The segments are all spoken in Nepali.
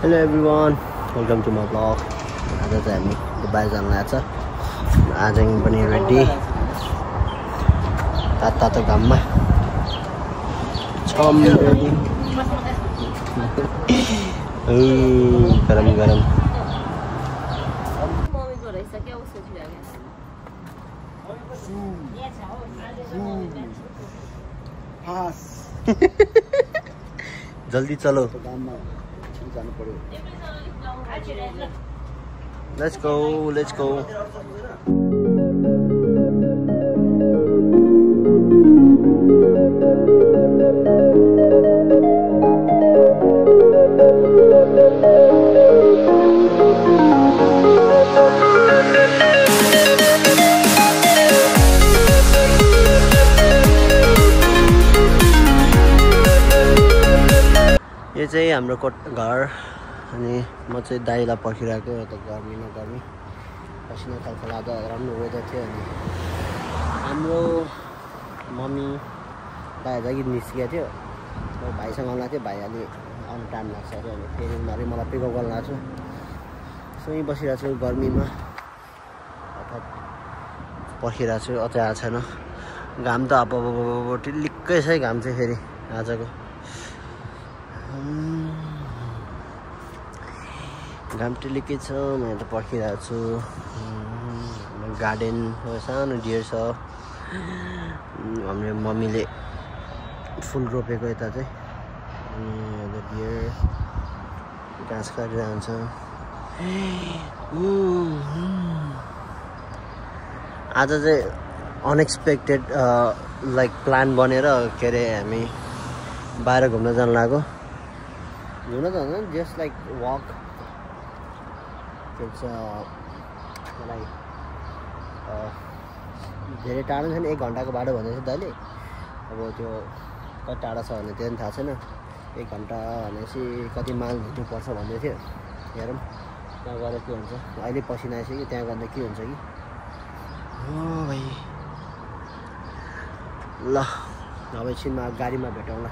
Hello everyone, welcome to my vlog. आज चाहिँ हामी दुबई जान लाग्छ। आज पनि रेडी तातो घाममा छम रेडी। गरम गरम जल्दी चलो। Let's go, let's go. यो चाहिँ हाम्रो घर अनि म चाहिँ दाइलाई पर्खिरहेको यता गर्मीमा गर्मी पसिना खलखलाउँदा राम्रो वेदर थियो। अनि हाम्रो मम्मी दाइ अघि निस्किएको थियो भाइसँग आउनु थियो। भाइ अलि आउनु टाइम लाग्छ अरे अनि फेरि उनीहरू मलाई पिकअप गर्न लाग्छु। सो यहीँ बसिरहेको छु गर्मीमा अर्थात् पर्खिरहेको छु। अझै आएको छैन घाम त अब टिल्लिक्कै छ घाम चाहिँ फेरि आजको घाम टिलिकै छ। मैले त पर्खिरहेको छु। गार्डन सानो डियर छ। हाम्रो मम्मीले फुल रोपेको यता चाहिँ डियर घाँस काटिरहेको हुन्छ। आज चाहिँ अनएक्सपेक्टेड लाइक प्लान बनेर के अरे हामी बाहिर घुम्न जान लाग्यो। घुम्न त होइन जस्ट लाइक वक। मलाई धेरै टाढो छैन, 1 घन्टाको बाटो भन्दै थियो दाइले। अब त्यो कति टाढा छ भने त्यो पनि थाहा छैन। 1 घन्टा भनेपछि कति माइल हिँड्नुपर्छ भन्दै थियो। हेरौँ त्यहाँ गएर के हुन्छ। अहिले पसिना आइसक्यो कि त्यहाँ गर्दा के हुन्छ कि। हो भाइ ल अब एकछिनमा गाडीमा भेटौँला।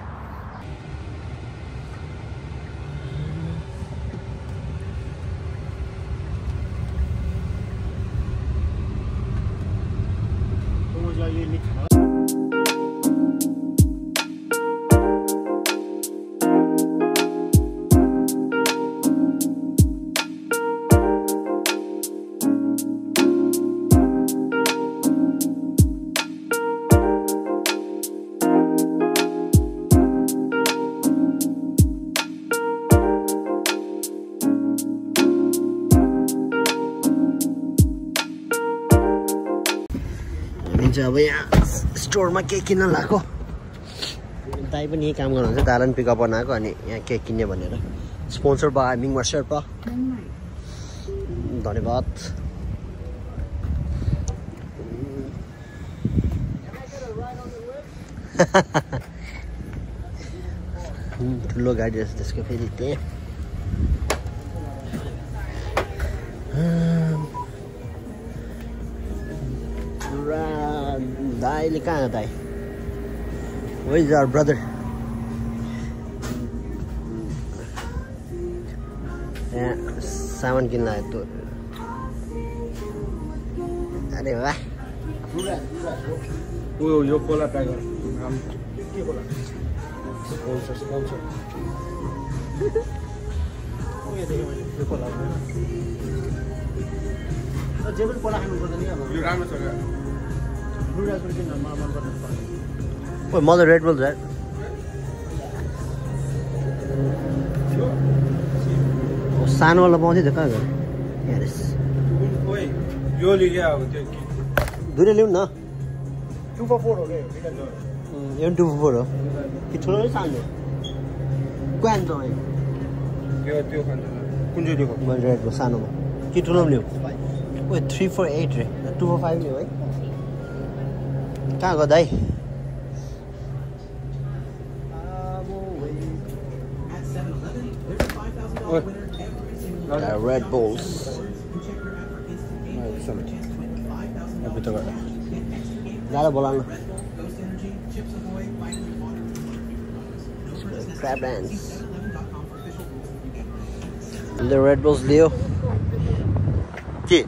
अब यहाँ स्टोरमा केक किन्न लाग्यो। दाइ पनि यही काम गर्नुहुन्छ। दाइलाई पनि पिकअप गर्न आएको अनि यहाँ केक किन्ने भनेर। स्पोन्सर बाय मिङमा शेर्पा। धन्यवाद। ठुलो गाडी रहेछ त्यसको फेरि त्यहाँ। दाइले कहाँ हो दाइ? Where is our brother? यहाँ सामान किन्न आयो त्यो। अरे वाह यो कोला टाइगर के कोला स्पोन्सर यो कोला जे पनि कोला खानु पर्दैन नि। अब यो राम्रो छ क्या। Oh, mother Red Bull that. सानो वाला पाउँथ्यो त कहाँ गयो? यस ओइ यो लिया अब त्यो दुईटा ल्याउँ न। 2 for 4 हो के? यो 2 for 4 हो कि ठुलो नै सानो? क्वान त है त्यो खान्छ कुन चाहिँ दिएको? मैले रेड बुल सानोमा कि ठुलो ल्याउँ? ओइ 3 for 8 रे 2 for 5 ल्याउँ है। कहाँ गयो दाइ? Red Bulls. ज़्यादा बोलाना. Crab dance. रेड बुल्स लियो के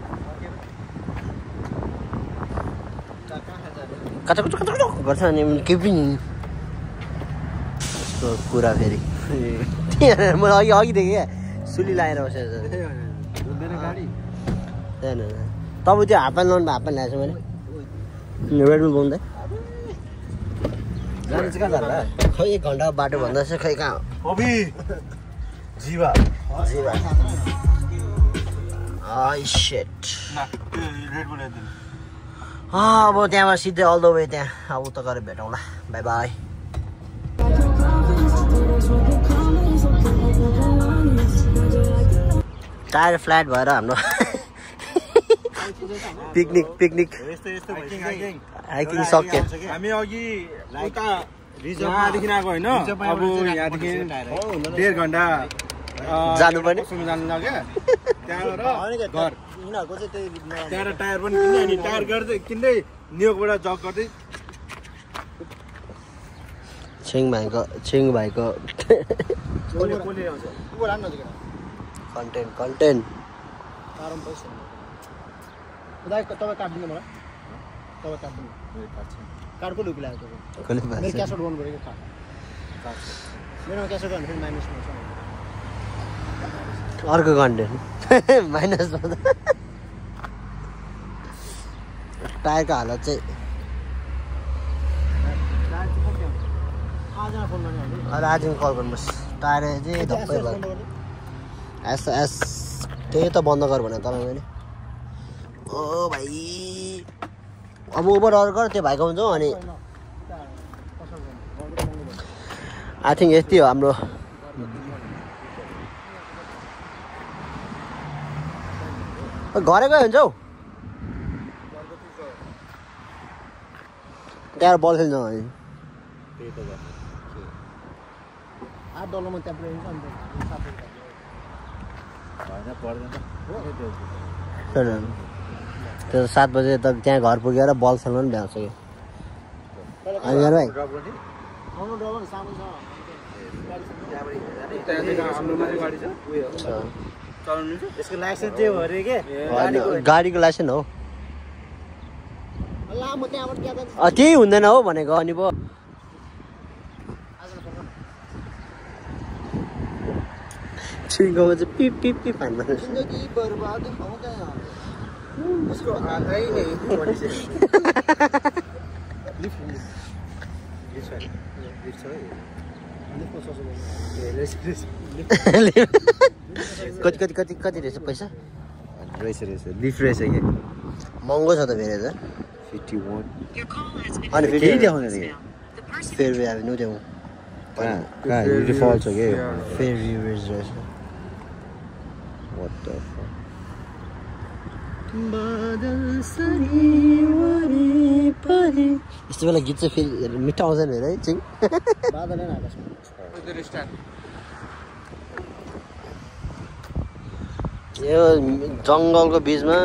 कता गर्छ अनि के पनि यस्तो कुरा फेरि म अघि देखेँ क्या सुली लगाएर बसेको छ तपाईँ त्यो हाफ प्यान्ट लाउनु हाफ प्यान्ट ल्याएको छु मैले रेड बुल पाउँदै जानु चाहिँ कहाँ जाला खै 1 घन्टा बाटो भन्दा चाहिँ खै कहाँ अबि जीवा आई शिट रेड बुल हेर्दिन अब त्यहाँबाट सिधै अल द वे त्यहाँ अब उता गएर भेटौँला बाई बाई टायर फ्ल्याट भएर हाम्रो पिकनिक हाइकिङ सक्यो हामी अघि उता यहाँदेखि आएको होइन अब यहाँदेखि 1.5 घन्टा जानुपर्ने जानु लाग्यो त्यहाँबाट घर त्यहाँबाट टायर पनि किन्यो अनि टायर गर्दै किन्दै न्युयोर्कबाट जग गर्दै छिङ भाइको कन्टेन्ट तपाईँ काट्दिनु मलाई तपाईँ काट्दिनु कार्डको लुक ल्याएको मेरो क्यासेट गर्नु पऱ्यो कार्ड मेरोमा क्यासेट गर्नु फेरि माइनसमा छ अर्को कन्टेन्ट माइनस टायरको हालत चाहिँ आज कल गर्नुहोस् टायर चाहिँ धप्पै भयो एस त्यही त बन्द गर भने तपाईँ मैले ओ भाइ अब उबर अर्डर गर त्यो भाइको हुन्छ अनि आई थिङ्क यति हो हाम्रो घरै गयो हुन्छ हौ त्यहाँ बल खेल्छौँ हामी $8 त्यहाँ त्यो 7 बजे त त्यहाँ घर पुगेर बल खेल्नु पनि भ्याउँछ कि अनि भाइ यसको लाइसेन्स चाहिँ हो अरे के गाडीको लाइसेन्स हो लामो त्यहाँबाट ज्यादा त्यही हुँदैन हो भनेको अनि पो छिङ्गोमा चाहिँ पिप पिप पिप हान्नु जिन्दगी बर्बाद हो गयो उसको आँखै नै कति रहेछ पैसा रहेछ लिफ रहेछ कि महँगो छ त फेरि त 51 अनि फेरि देखाउँदैन कि फेरि अब नुदेऊ कहाँ डिफल्ट छ कि फेरि रहेछ What the fuck? यस्तो बेला गीत चाहिँ फेरि मिठो आउँछ नि है चिङ बादल नै आकाशमा यो जङ्गलको बिचमा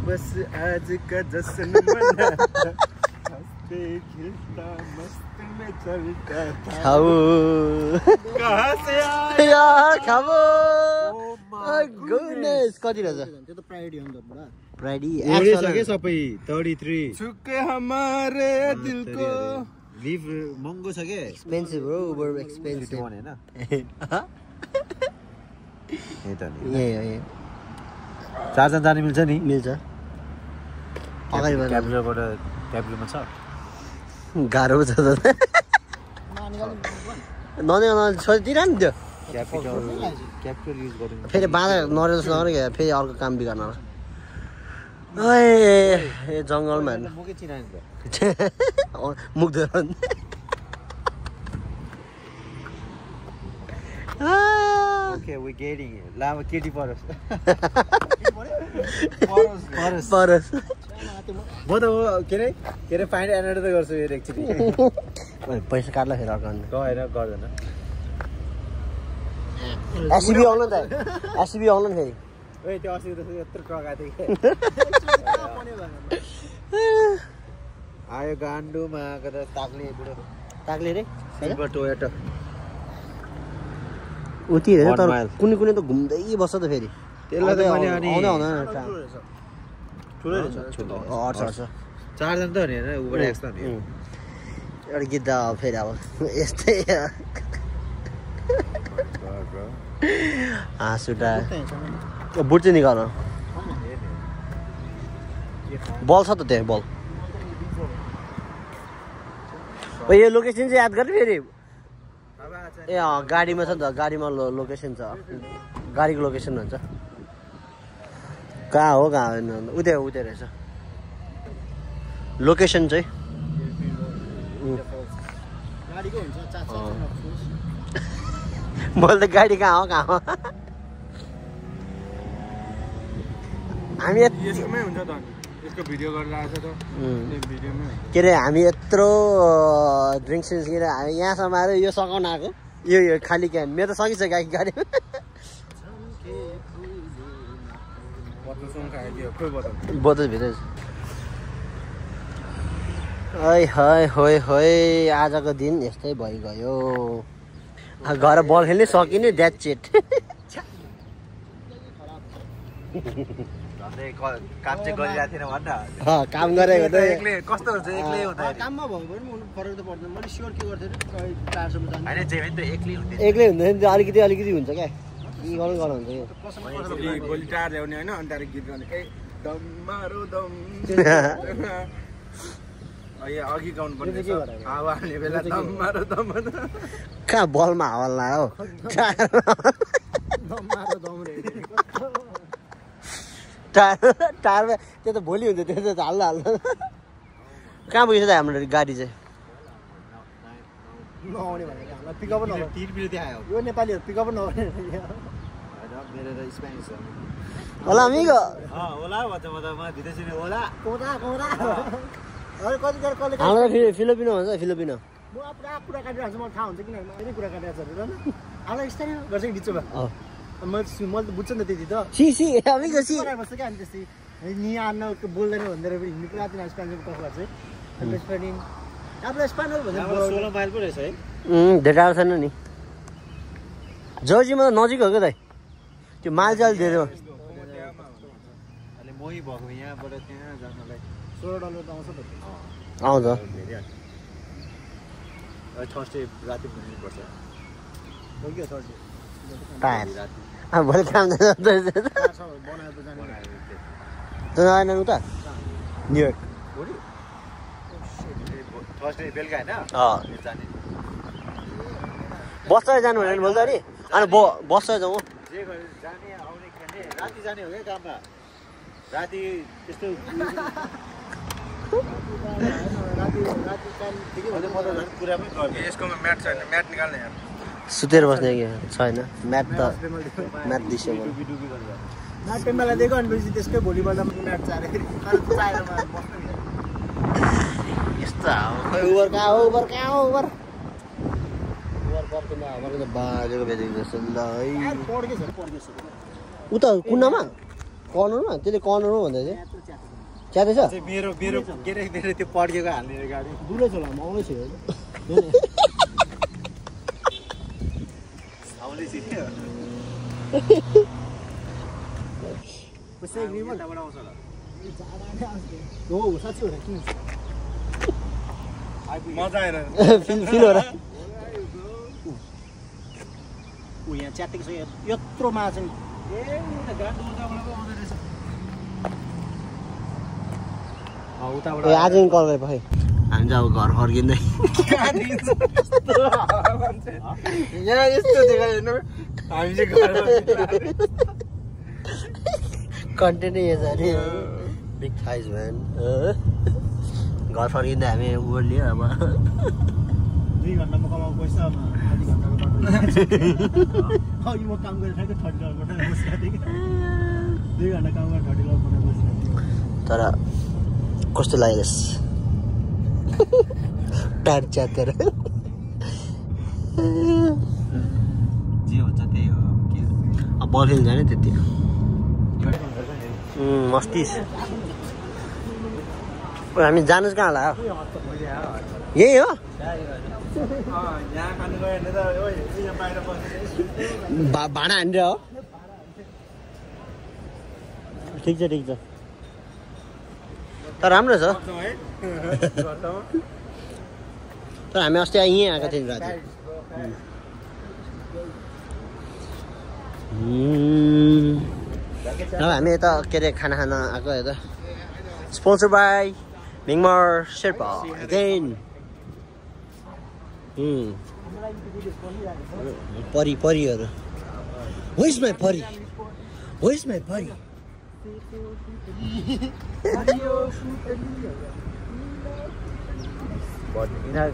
बस आज का जश्न मनाता हंसते खिलता मस्त में चलता था खाऊ कहाँ से आया यार खाऊ गुडनेस कति रहेछ त्यो त प्राइड हो नि त बुढा प्राइडी के सबै 33 छुके हमारे दिल को लिभ महँगो छ के एक्सपेन्सिभ हो उबर एक्सपेन्सिभ हैन यही त नि यही 4 जना जाने मिल्छ नि मिल्छ अगाडिबाट क्यापिटलमा छ गाह्रो छ त ननेगा छोडिदिएर नि त्यो क्यापिटल युज गर्नु फेरि बाँधा नरेल नगरे फेरि अर्को काम बिगार्न ए जङ्गलमा मुकै चिनाइन त मुग्दैन ओके वी गेटिङ लामो केटी परोस् परस म त के अरे फाइन्ड एनर्ड त गर्छु फेरि एकचोटि पैसा काट्ला फेरि अर्को अन्त गएर गर्दैन एससिबी आउनु नि त एससिबी आउनु नि फेरि ओइ त्यो अस्ति त यत्रो ट्रक आएको थियो आयो गान्डुमा आएको त ताक्ले बुढो ताक्ले रे सिल्भर टोयोटा उति होइन तर कुनै कुनै त घुम्दै बस्छ त फेरि त्यसलाई त मैले अनि आउँदैन ठुलो रहेछ हट्छ चारजना त हो नि होइन उबर एक्स त हो नि एउटा गीत त फेरि अब यस्तै हाँसुटा बुट चाहिँ निकाल बल छ त त्यहाँ बल यो लोकेसन चाहिँ याद गर्ने फेरि ए गाडीमा छ नि त गाडीमा लोकेसन छ गाडीको लोकेसन भन्छ कहाँ हो कहाँ होइन उतै रहेछ लोकेसन चाहिँ मैले त गाडी कहाँ हो हामी यसमै हुन्छ त यसको भिडियो गरेर आएको छ त भिडियोमै के अरे हामी यत्रो ड्रिङ्क सिन्स किन हामी यहाँसम्म आएर यो सघाउन आएको यो खाली क्यान मेरो त सकिसक्यो गाडी बोतल भित्र है आजको दिन यस्तै भइगयो घर बल खेल्नै सकिने द्याट्स इट काम गरेको कस्तो हुन्छ एक्लै हुँदाखेरि काममा भएको पनि फरक त पर्दैन मैले स्योर के गर्थेँ टाढसम्म जानु एक्लै हुँदैन अलिकति हुन्छ क्या के गर्नु हुन्छ गोली टाढ ल्याउने होइन अनि त्यहाँदेखि गीत गाउने अघि गाउनु पर्ने हावा हाल्ने बेला कहाँ बलमा हावा लायो टाढमा त्यो त भोलि हुन्छ त्यो त हाल्दा कहाँ पुगेछ त हाम्रो गाडी चाहिँ नआउने भनेको हामीलाई पिकअप यो नेपालीहरू पिकअप नगर्ने होला अमिगो हाम्रो फिलिपिनो भन्छ फिलिपिनो म पुरा कुरा काटिरहेको छु मलाई थाहा हुन्छ किनभने मैले कुरा काटिरहेको छु आला यस्तै गर्छ कि बिचमा मैले त बुझ्छु नि त त्यति त अमिगो बस्छ क्या हामी त्यस्तै नि आन्न बोल्दैन भनेर पनि हिँड्नु पुरा दिन स्पेनिस कसलाई चाहिँ अब स्पेनल भनेर 16 माइल पो रहेछ है धेरै टाढो छैन नि जर्जीमा त नजिक हो क्या दाइ त्यो माइल चाहिँ अलिक धेरै हो मोही भएको यहाँबाट त्यहाँ जानलाई $16 त आउँछ त आउँछ थर्सडे राति पुग्नुपर्छ हो कि थर्सडे टायर भोलि काम जाने उता न्युयोर्क थर्सडे बेलुका होइन जाने बस जानु भनेर बोल्छ नि अनि बस जाउँ जे गरे जाने आउने खाने राति जाने हो क्या काममा राति त्यस्तो यसकोमा म्याट छैन म्याट निकाल्ने यार सुतेर बस्ने कि छैन म्याट दिसो म्याट पेम्बालाई दिएको अनि पछि त्यसकै भोलिपल्ट म्याट चारे यस्तो उबर कहाँ हो उबर बाजेको बेजेको जस्तो ल है उता कुनामा कर्नरमा त्यसले कर्नरमा भन्दा चाहिँ च्याते छ मेरो के अरे मेरो त्यो पड्केको हाल्ने गाडी दुलै छ होला म आउँदै छु आउँदै छु कसै ग्रिमबाट आउँछ होला हो साँच्चै हो किन मजा आएर फिल हो र ऊ यहाँ च्यातेको छ यत्रो माछा चाहिँ आज कल गरे भाइ हामी चाहिँ अब घर फर्किँदै यहाँ यस्तो देखायो हामी चाहिँ कन्टेन्टै यो छ नि बिग थाइज भ्यान घर फर्किँदै हामी उबर लियो अब 2 घन्टामा कमाएको पैसा आधी घन्टाको म काम गरेर ठ्याक्कै $30 बनाएर बसेको थिएँ कि 2 घन्टा काम गरेर $30 बनाएर बसेको थिएँ तर कस्तो लाग्यो टाढ च्यातेर जे हुन्छ त्यही हो अब बल खेल्नु जाने त्यति मस्तिस हामी जानु कहाँ होला यही हो यहाँ खानु गयो भने त ओइ यहाँ बाहिर बस्नु भाडा हानेर हो ठिक छ तर राम्रो छ तर हामी अस्ति यहीँ आएको थियौँ राति अब हामी यता के अरे खाना खान आएको यता sponsor by Mingmar Sherpa again परिहरू Where's my pari? Where's my pari?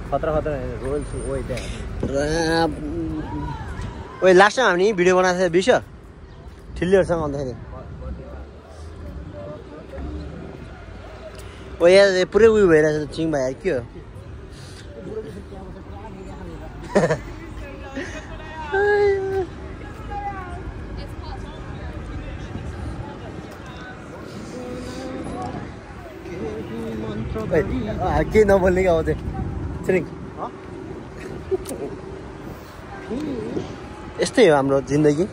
खतरा रोल्स ओइ लास्ट टाइम हामी भिडियो बनाएको थियो बिर्स्यो ठिल्लीहरूसँग आउँदाखेरि ओ यहाँ पुरै उयो भइरहेछ चिङ भाइ के हो के नबोल्ने क्या आउँथ्यो छिरिङ यस्तै हो हाम्रो जिन्दगी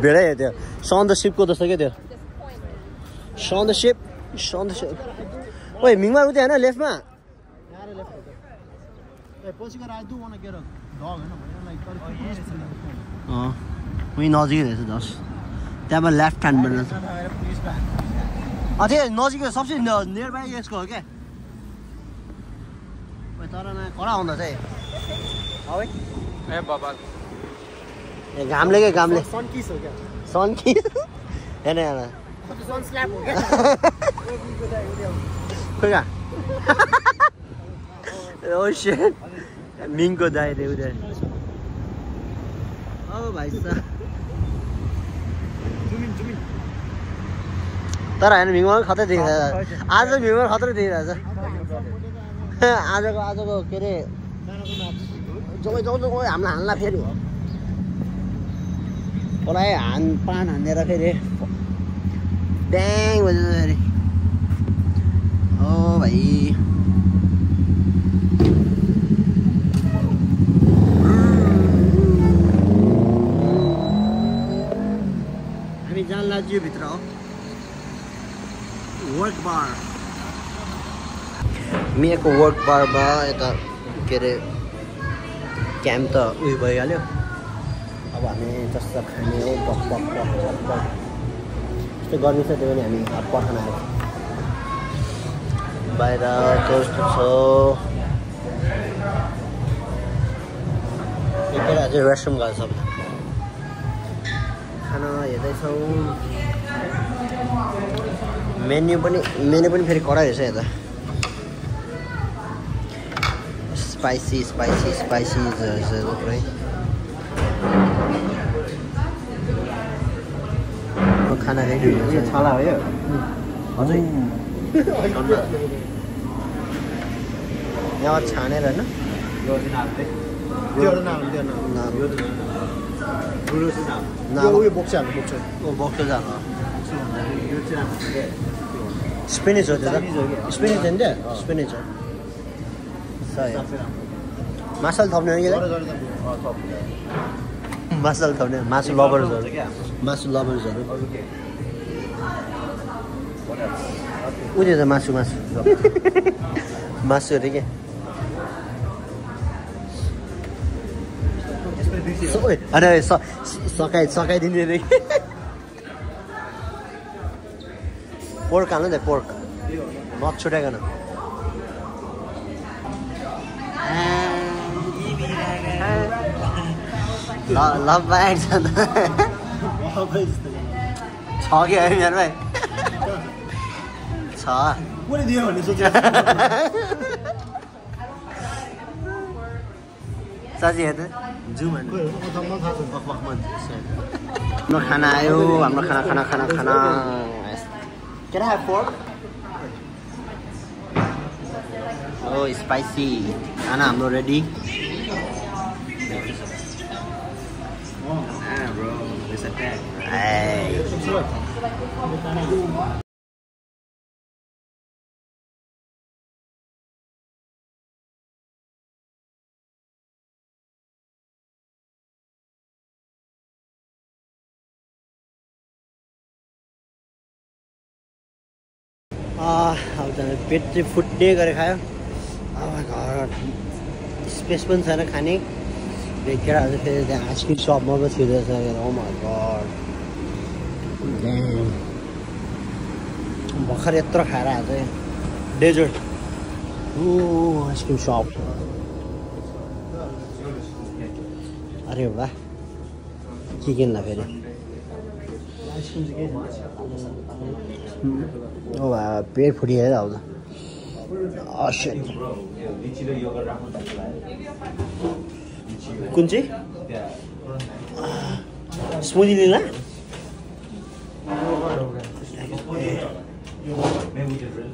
भेडै हो त्यो सन द सिपको जस्तो क्या त्यो सन द सिप ओइ मिङमा उतै होइन लेफ्टमा उहीँ नजिकै रहेछ दस त्यहाँबाट लेफ्ट ह्यान्डबाट रहेछ त्यो नजिकै सबसे नियर बाई यसको हो क्या तर कडा आउँदा चाहिँ ए घामले क्या घामले सनकिस हेर्न हेर्न खोइ कहाँ ओ शिट मिङको दाइ रे उधर ओ भाइ साहब तर होइन मिङमा खतरै देखिरहेछ आज मिङमा खतरै देखिरहेछ आजको के अरे जब हामीलाई हान्ला फेरि कसलाई पान हानेर फेरि ड्याङ भन्छ फेरि ओ भाइ हामी जान लाग्यो भित्र हो वर्क बार मियाको वर्क बारमा यता के अरे क्याम्प त उयो भइहाल्यो अब हामी जस्तो खाने हो बक यस्तो गर्मी छ त्यो पनि हामी पठाउन आएको बाहिर कस्तो छ एकखेर अझै रेस्टरुम गएर सब खाना हेर्दैछौँ मेन्यु पनि फेरि कडा रहेछ यता स्पाइसी पुरै खाना रेडी हुन्छ छाला हो यो अझै यहाँ छानेर होइन स्पिनिच हो त्यो त स्पिनिच हो नि त्यो स्पिनिच हो मासुले थप्ने हो कि मासुले थप्ने मासु लभर्सहरू उयो त मासु अरे के अरे सकाइदिने रे पोर्क हाल्नु त पोर्क नछुटाइकन ल बाइक छ त छ कि है मेरो भाइ छ कसले दियो भन्ने सोचे साँच्ची हेर्नु जाउँ हाम्रो खाना आयो हाम्रो खाना Can I have fork? Spicy खाना हाम्रो रेडी अब पेट चाहिँ फुट्ने गरेर खायो अब घर स्पेस पनि छैन खाने केटाहरू चाहिँ फेरि त्यहाँ आइसक्रिम सपमा पो छिर्दैछ ओ माय गॉड भर्खर यत्रो खाएर आज डेजर्ट आइसक्रिम सप अरे वाह के किन्ला फेरि ओ पेट फुटिएर आउँछ कुन चाहिँ स्मुदी लिला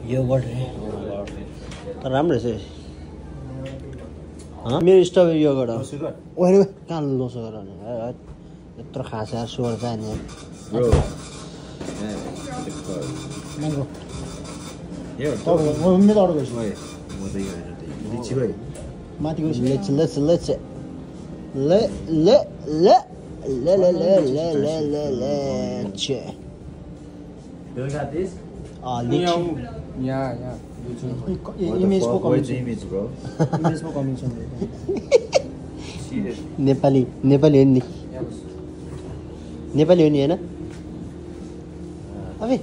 योगर्ट तर राम्रो रहेछ मेरो स्ट्रबेरी योगर्ट हो ओहे कहाँ लो सुगर यत्रो खास सुगर चाहिँ नि नेपाली नेपाली हो नि नेपाली हो नि होइन अबे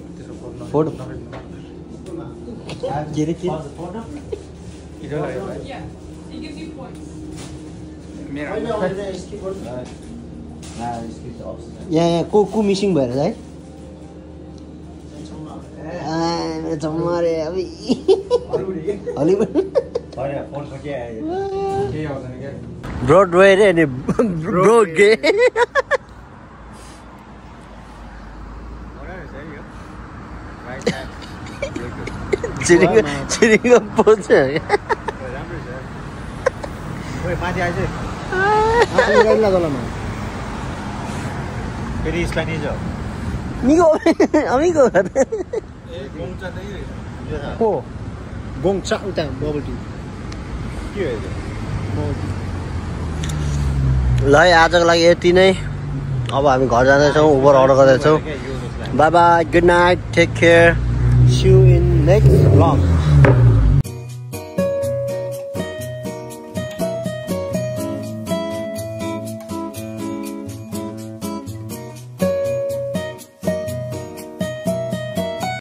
फोटो के रे के यहाँ को मिसिङ भएर है चम्मारे अब ब्रोडवे रे अनि ब्रोडवे चिरिङको पोच amigo amigo हो गोङचा उता बबल टी के हो ल आजको लागि यति नै अब हामी घर जाँदैछौँ उबर अर्डर गर्दैछौँ bye bye good night take care see you in next blog